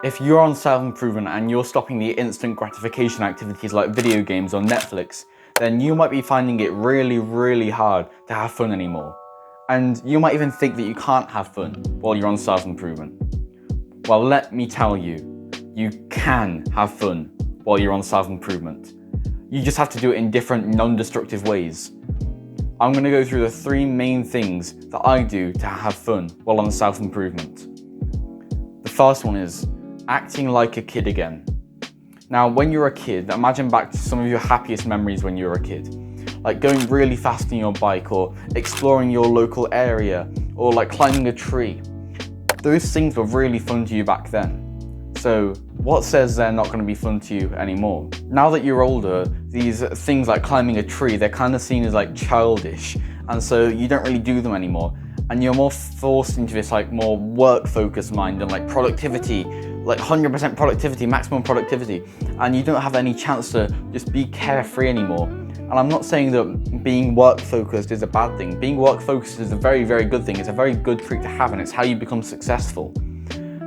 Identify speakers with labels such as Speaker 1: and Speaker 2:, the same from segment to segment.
Speaker 1: If you're on self-improvement and you're stopping the instant gratification activities like video games or Netflix, then you might be finding it really, really hard to have fun anymore. And you might even think that you can't have fun while you're on self-improvement. Well, let me tell you, you can have fun while you're on self-improvement. You just have to do it in different non-destructive ways. I'm going to go through the 3 main things that I do to have fun while on self-improvement. The first one is acting like a kid again. Now, when you're a kid, imagine back to some of your happiest memories when you were a kid. Like going really fast on your bike, or exploring your local area, or like climbing a tree. Those things were really fun to you back then. So what says they're not going to be fun to you anymore? Now that you're older, these things like climbing a tree, they're kind of seen as like childish, and so you don't really do them anymore. And you're more forced into this like more work-focused mind and like productivity, like 100% productivity, maximum productivity. And you don't have any chance to just be carefree anymore. And I'm not saying that being work-focused is a bad thing. Being work-focused is a very, very good thing. It's a very good trait to have, and it's how you become successful.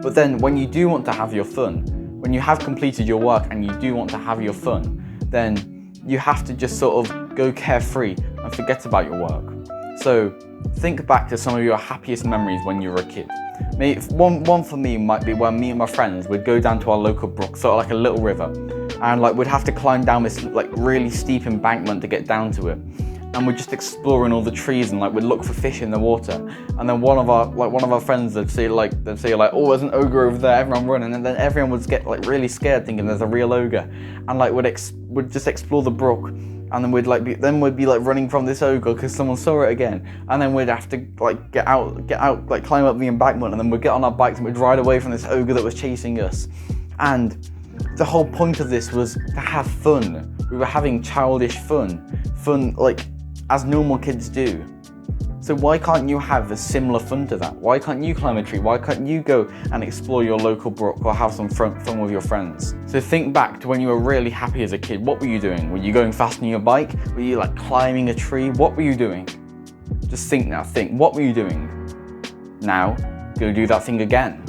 Speaker 1: But then when you do want to have your fun, when you have completed your work and you do want to have your fun, then you have to just sort of go carefree and forget about your work. So think back to some of your happiest memories when you were a kid. Maybe one for me might be when me and my friends would go down to our local brook, sort of like a little river, and like we'd have to climb down this like really steep embankment to get down to it. And we're just exploring all the trees, and like we'd look for fish in the water. And then one of our friends would say like, oh, there's an ogre over there, everyone running, and then everyone would get like really scared thinking there's a real ogre. And like we'd just explore the brook, and then we'd be running from this ogre because someone saw it again. And then we'd have to like get out, like climb up the embankment, and then we'd get on our bikes and we'd ride away from this ogre that was chasing us. And the whole point of this was to have fun. We were having childish fun like as normal kids do. So why can't you have a similar fun to that? Why can't you climb a tree? Why can't you go and explore your local brook or have some fun with your friends? So think back to when you were really happy as a kid. What were you doing? Were you going fast on your bike? Were you like climbing a tree? What were you doing? Just think now, what were you doing? Now, go do that thing again.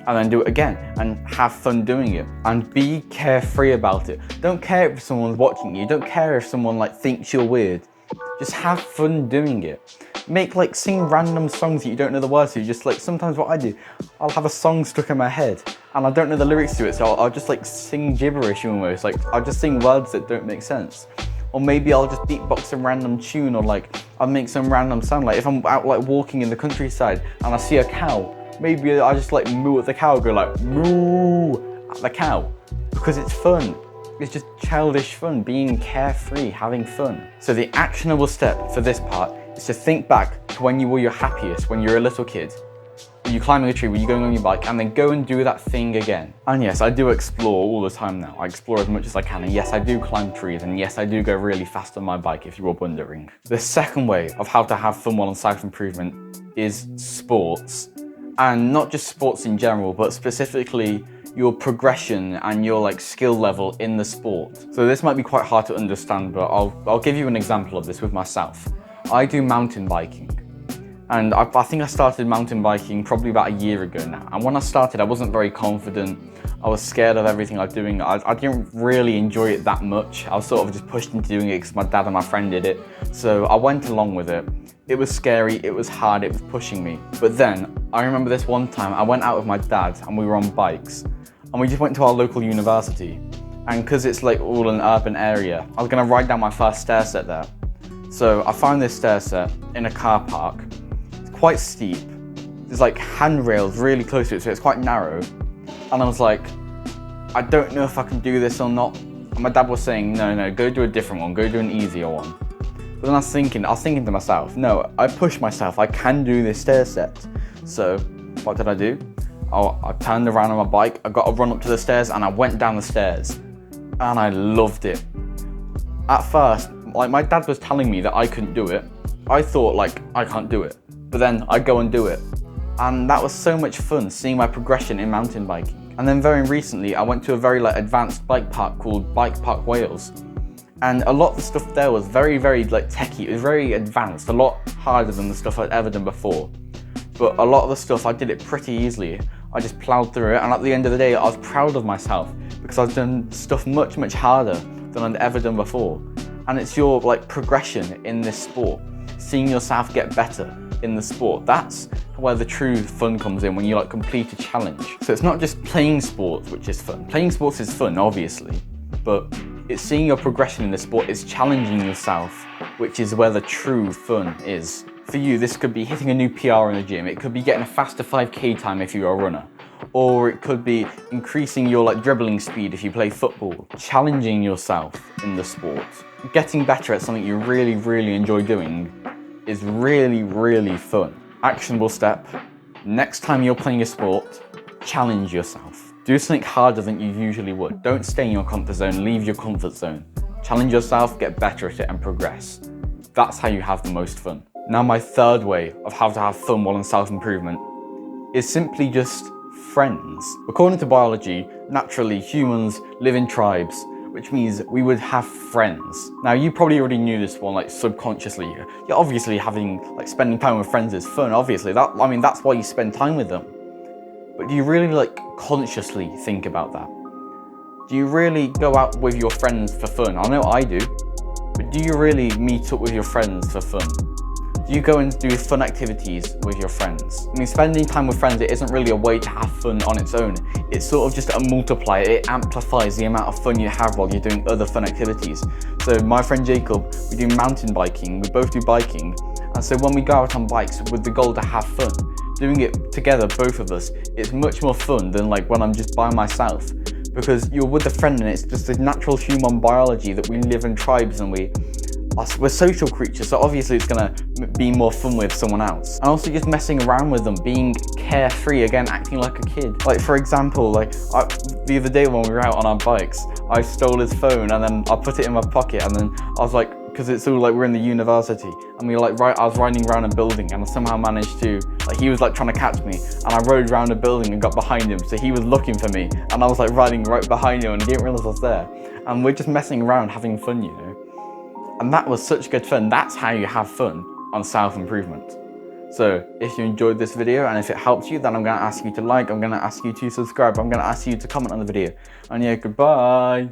Speaker 1: And then do it again and have fun doing it, and be carefree about it. Don't care if someone's watching you. Don't care if someone like thinks you're weird. Just have fun doing it. Sing random songs that you don't know the words to. Just like sometimes what I do, I'll have a song stuck in my head and I don't know the lyrics to it, so I'll just like sing gibberish almost. Like I'll just sing words that don't make sense. Or maybe I'll just beatbox a random tune, or like I'll make some random sound. Like if I'm out like walking in the countryside and I see a cow, maybe I just like moo at the cow, go like moo at the cow, because it's fun. It's just childish fun, being carefree, having fun. So the actionable step for this part is to think back to when you were your happiest, when you were a little kid. Were you climbing a tree? Were you going on your bike? And then go and do that thing again. And yes, I do explore all the time now. I explore as much as I can. And yes, I do climb trees. And yes, I do go really fast on my bike, if you were wondering. The second way of how to have fun while on self-improvement is sports. And not just sports in general, but specifically your progression and your like skill level in the sport. So this might be quite hard to understand, but I'll give you an example of this with myself. I do mountain biking. And I think I started mountain biking probably about a year ago now. And when I started, I wasn't very confident. I was scared of everything I was doing. I didn't really enjoy it that much. I was sort of just pushed into doing it because my dad and my friend did it. So I went along with it. It was scary, it was hard, it was pushing me. But then, I remember this one time, I went out with my dad and we were on bikes. And we just went to our local university. And because it's like all an urban area, I was gonna ride down my first stair set there. So I found this stair set in a car park. It's quite steep. There's like handrails really close to it, so it's quite narrow. And I was like, I don't know if I can do this or not. And my dad was saying, no, go do a different one, go do an easier one. But then I was thinking to myself, no, I pushed myself, I can do this stair set. So what did I do? I turned around on my bike, I got to run up to the stairs, and I went down the stairs. And I loved it. At first, like my dad was telling me that I couldn't do it. I thought like, I can't do it. But then I go and do it. And that was so much fun, seeing my progression in mountain biking. And then very recently, I went to a very like advanced bike park called Bike Park Wales. And a lot of the stuff there was very, very like techie. It was very advanced, a lot harder than the stuff I'd ever done before. But a lot of the stuff, I did it pretty easily. I just plowed through it, and at the end of the day, I was proud of myself because I've done stuff much, much harder than I'd ever done before. And it's your like progression in this sport, seeing yourself get better in the sport. That's where the true fun comes in, when you like complete a challenge. So it's not just playing sports which is fun. Playing sports is fun, obviously, but it's seeing your progression in the sport, it's challenging yourself, which is where the true fun is. For you, this could be hitting a new PR in the gym, it could be getting a faster 5K time if you're a runner, or it could be increasing your like dribbling speed if you play football. Challenging yourself in the sport, getting better at something you really, really enjoy doing is really, really fun. Actionable step: next time you're playing a sport, challenge yourself. Do something harder than you usually would. Don't stay in your comfort zone, leave your comfort zone. Challenge yourself, get better at it, and progress. That's how you have the most fun. Now, my third way of how to have fun while in self-improvement is simply just friends. According to biology, naturally humans live in tribes, which means we would have friends. Now, you probably already knew this one, like subconsciously. You're obviously spending time with friends is fun, obviously. That's why you spend time with them. But do you really like consciously think about that? Do you really go out with your friends for fun? I know I do, but do you really meet up with your friends for fun? Do you go and do fun activities with your friends? I mean, spending time with friends, it isn't really a way to have fun on its own. It's sort of just a multiplier. It amplifies the amount of fun you have while you're doing other fun activities. So my friend Jacob, we do mountain biking, we both do biking. And so when we go out on bikes with the goal to have fun, doing it together, both of us, it's much more fun than like when I'm just by myself. Because you're with a friend and it's just a natural human biology that we live in tribes and we're social creatures, so obviously it's gonna be more fun with someone else. And also just messing around with them, being carefree, again, acting like a kid. Like for example, the other day when we were out on our bikes, I stole his phone and then I put it in my pocket, and then I was like, because it's all like we're in the university, and I was riding around a building and I somehow managed to, he was like trying to catch me, and I rode around a building and got behind him, so he was looking for me, and I was like riding right behind him and he didn't realize I was there. And we're just messing around, having fun, you know. And that was such good fun. That's how you have fun on self-improvement. So if you enjoyed this video and if it helped you, then I'm gonna ask you to like, I'm gonna ask you to subscribe, I'm gonna ask you to comment on the video. And yeah, goodbye.